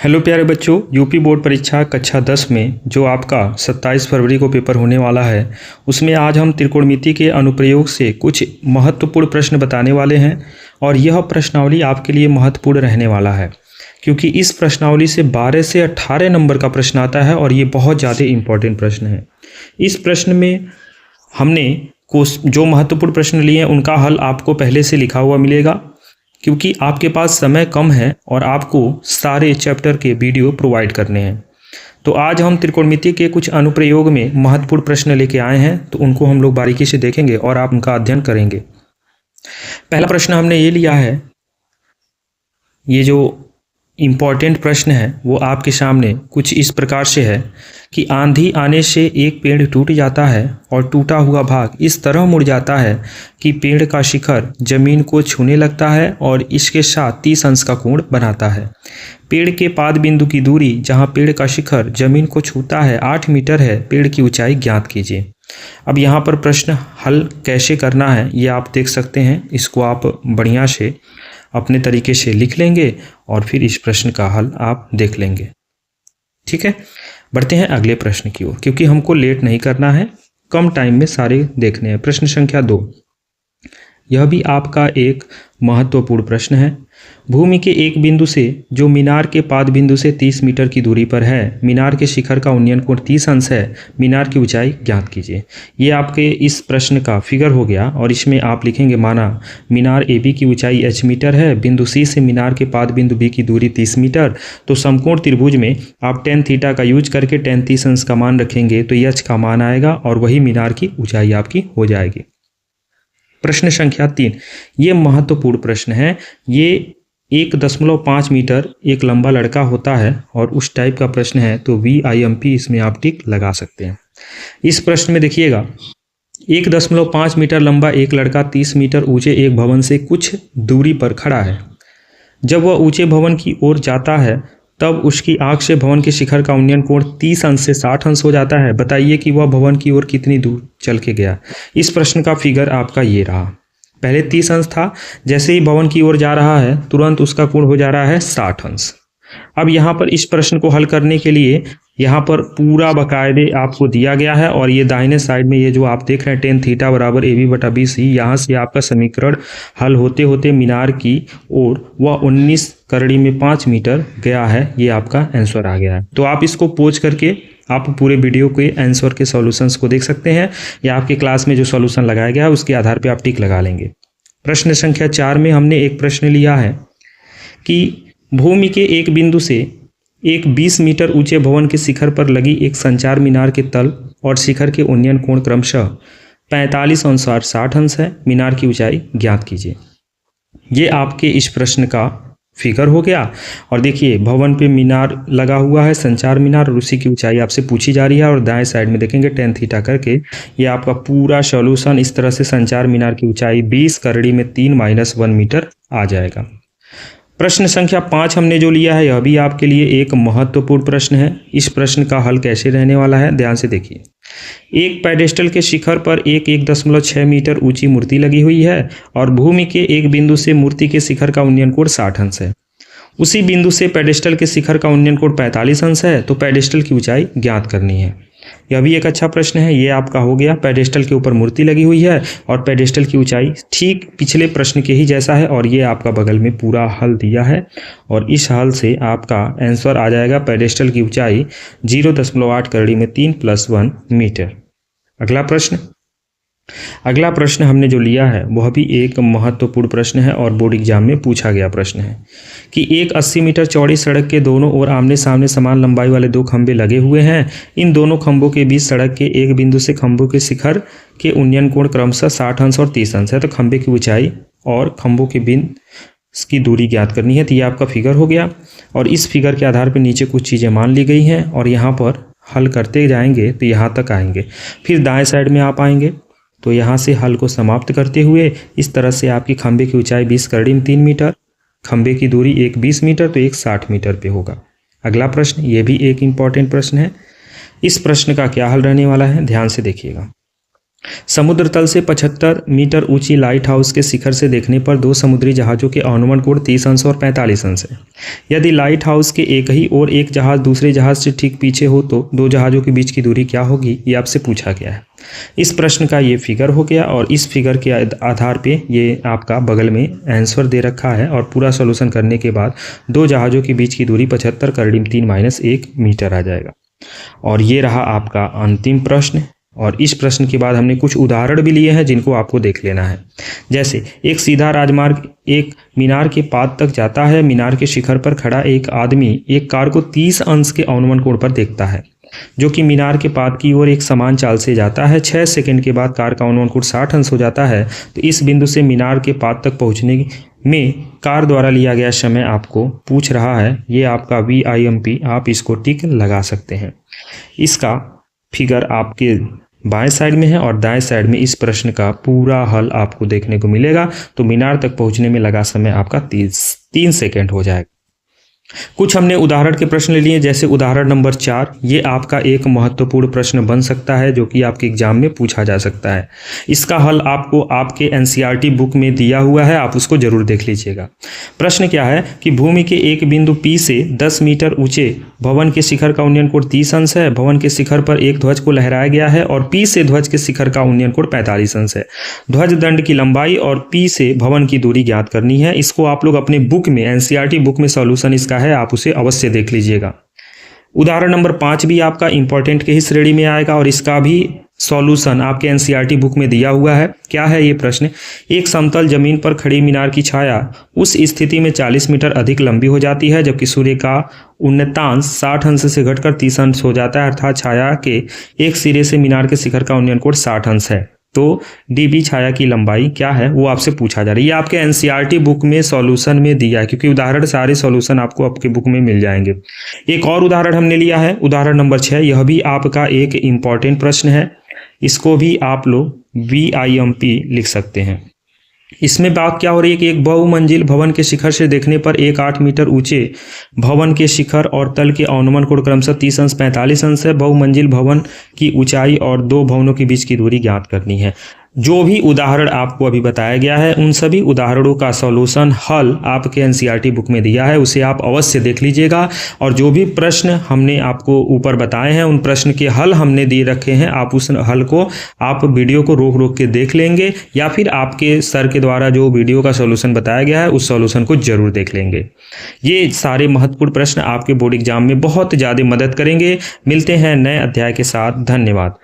Hello प्यारे बच्चों, UP board परीक्षा कक्षा 10 में जो आपका 27 फरवरी को पेपर होने वाला है, उसमें आज हम त्रिकोणमिति के अनुप्रयोग से कुछ महत्वपूर्ण प्रश्न बताने वाले हैं। और यह प्रश्नावली आपके लिए महत्वपूर्ण रहने वाला है, क्योंकि इस प्रश्नावली से 12 से 18 नंबर का प्रश्न आता है और ये बहुत ज़्यादा इम्पोर्टेंट प्रश्न है। इस प्रश्न में हमने जो महत्वपूर्ण प्रश्न लिए हैं उनका हल आपको पहले से लिखा हुआ मिलेगा, क्योंकि आपके पास समय कम है और आपको सारे चैप्टर के वीडियो प्रोवाइड करने हैं। तो आज हम त्रिकोणमिति के कुछ अनुप्रयोग में महत्वपूर्ण प्रश्न लेके आए हैं, तो उनको हम लोग बारीकी से देखेंगे और आप उनका अध्ययन करेंगे। पहला प्रश्न हमने ये लिया है, ये जो इम्पॉर्टेंट प्रश्न है वो आपके सामने कुछ इस प्रकार से है कि आंधी आने से एक पेड़ टूट जाता है और टूटा हुआ भाग इस तरह मुड़ जाता है कि पेड़ का शिखर जमीन को छूने लगता है और इसके साथ 30 अंश का कोण बनाता है। पेड़ के पाद बिंदु की दूरी जहां पेड़ का शिखर जमीन को छूता है 8 मीटर है। पेड़ की ऊंचाई ज्ञात कीजिए। अब यहाँ पर प्रश्न हल कैसे करना है ये आप देख सकते हैं। इसको आप बढ़िया से अपने तरीके से लिख लेंगे और फिर इस प्रश्न का हल आप देख लेंगे। ठीक है, बढ़ते हैं अगले प्रश्न की ओर, क्योंकि हमको लेट नहीं करना है, कम टाइम में सारे देखने हैं। प्रश्न संख्या 2, यह भी आपका एक महत्वपूर्ण प्रश्न है। भूमि के एक बिंदु से जो मीनार के पाद बिंदु से 30 मीटर की दूरी पर है, मीनार के शिखर का उन्नयन कोण 30 अंश है। मीनार की ऊंचाई ज्ञात कीजिए। ये आपके इस प्रश्न का फिगर हो गया और इसमें आप लिखेंगे, माना मीनार AB की ऊंचाई h मीटर है, बिंदु C से मीनार के पाद बिंदु B की दूरी 30 मीटर। तो समकोण त्रिभुज में आप tan थीटा का यूज करके tan 30 अंश का मान रखेंगे तो h का मान आएगा और वही मीनार की ऊंचाई आपकी हो जाएगी। प्रश्न संख्या 3, ये महत्वपूर्ण प्रश्न है। ये 1.5 मीटर एक लंबा लड़का होता है और उस टाइप का प्रश्न है, तो VIMP इसमें आप टिक लगा सकते हैं। इस प्रश्न में देखिएगा, 1.5 मीटर लंबा एक लड़का 30 मीटर ऊंचे एक भवन से कुछ दूरी पर खड़ा है। जब वह ऊंचे भवन की ओर जाता है तब उसकी आंख से भवन के शिखर का उन्नयन कोण 30 अंश से 60 अंश हो जाता है। बताइए कि वह भवन की ओर कितनी दूर चल के गया। इस प्रश्न का फिगर आपका ये रहा। पहले 30 अंश था, जैसे ही भवन की ओर जा रहा है तुरंत उसका कोण हो जा रहा है 60 अंश। अब यहाँ पर इस प्रश्न को हल करने के लिए यहाँ पर पूरा बकायदे आपको दिया गया है और ये दाहिने साइड में ये जो आप देख रहे हैं tan थीटा बराबर AB/BC, यहाँ से आपका समीकरण हल होते होते मीनार की ओर वह 19 करड़ी में 5 मीटर गया है। ये आपका आंसर आ गया है। तो आप इसको पोज करके आप पूरे वीडियो के आंसर के सॉल्यूशंस को देख सकते हैं, या आपके क्लास में जो सॉल्यूशन लगाया गया है उसके आधार पर आप टिक लगा लेंगे। प्रश्न संख्या 4 में हमने एक प्रश्न लिया है कि भूमि के एक बिंदु से एक 20 मीटर ऊंचे भवन के शिखर पर लगी एक संचार मीनार के तल और शिखर के उन्नयन कोण क्रमशः 45 अंश और 60 अंश है। मीनार की ऊंचाई ज्ञात कीजिए। ये आपके इस प्रश्न का फिगर हो गया। और देखिए, भवन पे मीनार लगा हुआ है, संचार मीनार, और उसी की ऊंचाई आपसे पूछी जा रही है। और दाएं साइड में देखेंगे tan थीटा करके ये आपका पूरा सॉल्यूशन इस तरह से संचार मीनार की ऊंचाई 20 करड़ी में 3-1 मीटर आ जाएगा। प्रश्न संख्या 5 हमने जो लिया है, यह भी आपके लिए एक महत्वपूर्ण प्रश्न है। इस प्रश्न का हल कैसे रहने वाला है, ध्यान से देखिए। एक पेडेस्टल के शिखर पर एक 1.6 मीटर ऊंची मूर्ति लगी हुई है और भूमि के एक बिंदु से मूर्ति के शिखर का उन्नयन कोण 60 अंश है। उसी बिंदु से पेडेस्टल के शिखर का उन्नयन कोण 45 अंश है, तो पेडेस्टल की ऊंचाई ज्ञात करनी है। यह भी एक अच्छा प्रश्न है। ये आपका हो गया, पेडेस्टल के ऊपर मूर्ति लगी हुई है और पेडेस्टल की ऊंचाई ठीक पिछले प्रश्न के ही जैसा है, और ये आपका बगल में पूरा हल दिया है। और इस हल से आपका आंसर आ जाएगा, पेडेस्टल की ऊंचाई 0.8 करड़ी में 3+1 मीटर। अगला प्रश्न हमने जो लिया है वह भी एक महत्वपूर्ण प्रश्न है और बोर्ड एग्जाम में पूछा गया प्रश्न है कि एक 80 मीटर चौड़ी सड़क के दोनों ओर आमने सामने समान लंबाई वाले 2 खंभे लगे हुए हैं। इन दोनों खंभों के बीच सड़क के एक बिंदु से खंभों के शिखर के उन्नयन कोण क्रमशः 60 अंश और 30 अंश है। तो खंभे की ऊंचाई और खंभों के बिंदु की दूरी ज्ञात करनी है। तो ये आपका फिगर हो गया और इस फिगर के आधार पर नीचे कुछ चीज़ें मान ली गई हैं और यहाँ पर हल करते जाएंगे तो यहाँ तक आएंगे। फिर दाएँ साइड में आप आएंगे तो यहाँ से हल को समाप्त करते हुए इस तरह से आपकी खंभे की ऊंचाई 20 करड़ी में 3 मीटर, खंभे की दूरी एक 20 मीटर, तो एक 60 मीटर पे होगा। अगला प्रश्न, ये भी एक इम्पॉर्टेंट प्रश्न है। इस प्रश्न का क्या हल रहने वाला है, ध्यान से देखिएगा। समुद्र तल से 75 मीटर ऊंची लाइट हाउस के शिखर से देखने पर दो समुद्री जहाज़ों के अनुमान कोण 30 अंश और 45 अंश है। यदि लाइट हाउस के एक ही और एक जहाज़ दूसरे जहाज़ से ठीक पीछे हो तो दो जहाज़ों के बीच की दूरी क्या होगी, ये आपसे पूछा गया है। इस प्रश्न का ये फिगर हो गया और इस फिगर के आधार पे ये आपका बगल में आंसर दे रखा है और पूरा सॉल्यूशन करने के बाद दो जहाज़ों के बीच की दूरी 75 × 3 - 1 मीटर आ जाएगा। और ये रहा आपका अंतिम प्रश्न। और इस प्रश्न के बाद हमने कुछ उदाहरण भी लिए हैं जिनको आपको देख लेना है। जैसे एक सीधा राजमार्ग एक मीनार के पाद तक जाता है। मीनार के शिखर पर खड़ा एक आदमी एक कार को 30 अंश के अवनमन कोण पर देखता है, जो कि मीनार के पाद की ओर एक समान चाल से जाता है। 6 सेकंड के बाद कार का अवनमन कोण 60 अंश हो जाता है। तो इस बिंदु से मीनार के पाद तक पहुंचने में कार द्वारा लिया गया समय आपको पूछ रहा है। ये आपका VIMP, आप इसको टिक लगा सकते हैं। इसका फिगर आपके बाएं साइड में है और दाएं साइड में इस प्रश्न का पूरा हल आपको देखने को मिलेगा। तो मीनार तक पहुंचने में लगा समय आपका 3 सेकंड हो जाएगा। कुछ हमने उदाहरण के प्रश्न ले लिए, जैसे उदाहरण नंबर 4। ये आपका एक महत्वपूर्ण प्रश्न बन सकता है जो कि आपके एग्जाम में पूछा जा सकता है। इसका हल आपको आपके NCERT बुक में दिया हुआ है, आप उसको जरूर देख लीजिएगा। प्रश्न क्या है कि भूमि के एक बिंदु P से 10 मीटर ऊंचे भवन के शिखर का उन्नयन कोण 30 अंश है। भवन के शिखर पर एक ध्वज को लहराया गया है और P से ध्वज के शिखर का उन्नयन कोण 45 अंश है। ध्वज दंड की लंबाई और P से भवन की दूरी ज्ञात करनी है। इसको आप लोग अपने बुक में, NCERT बुक में सॉल्यूशन इसका है, आप उसे अवश्य देख लीजिएगा। उदाहरण नंबर 5 भी आपका इंपॉर्टेंट के ही श्रेणी में आएगा और इसका भी सॉल्यूशन आपके NCERT बुक में दिया हुआ है। क्या है ये प्रश्न? एक समतल जमीन पर खड़ी मीनार की छाया उस स्थिति में 40 मीटर अधिक लंबी हो जाती है जबकि सूर्य का उन्नतांश 60 अंश से घटकर 30 अंश हो जाता है, अर्थात छाया के एक सिरे से मीनार के शिखर का उन्नयन कोण 60 अंश है। तो DB छाया की लंबाई क्या है वो आपसे पूछा जा रहा है। ये आपके NCERT बुक में सॉल्यूशन में दिया है, क्योंकि उदाहरण सारे सॉल्यूशन आपको आपके बुक में मिल जाएंगे। एक और उदाहरण हमने लिया है, उदाहरण नंबर 6। यह भी आपका एक इम्पॉर्टेंट प्रश्न है, इसको भी आप लोग VIMP लिख सकते हैं। इसमें बात क्या हो रही है कि एक बहुमंजिल भवन के शिखर से देखने पर एक 8 मीटर ऊंचे भवन के शिखर और तल के अवनमन कोण क्रमशः 30 अंश 45 अंश है। बहुमंजिल भवन की ऊंचाई और दो भवनों के बीच की दूरी ज्ञात करनी है। जो भी उदाहरण आपको अभी बताया गया है उन सभी उदाहरणों का सॉल्यूशन हल आपके NCERT बुक में दिया है, उसे आप अवश्य देख लीजिएगा। और जो भी प्रश्न हमने आपको ऊपर बताए हैं उन प्रश्न के हल हमने दे रखे हैं, आप उस हल को आप वीडियो को रोक रोक के देख लेंगे या फिर आपके सर के द्वारा जो वीडियो का सॉल्यूशन बताया गया है उस सॉल्यूशन को जरूर देख लेंगे। ये सारे महत्वपूर्ण प्रश्न आपके बोर्ड एग्जाम में बहुत ज़्यादा मदद करेंगे। मिलते हैं नए अध्याय के साथ। धन्यवाद।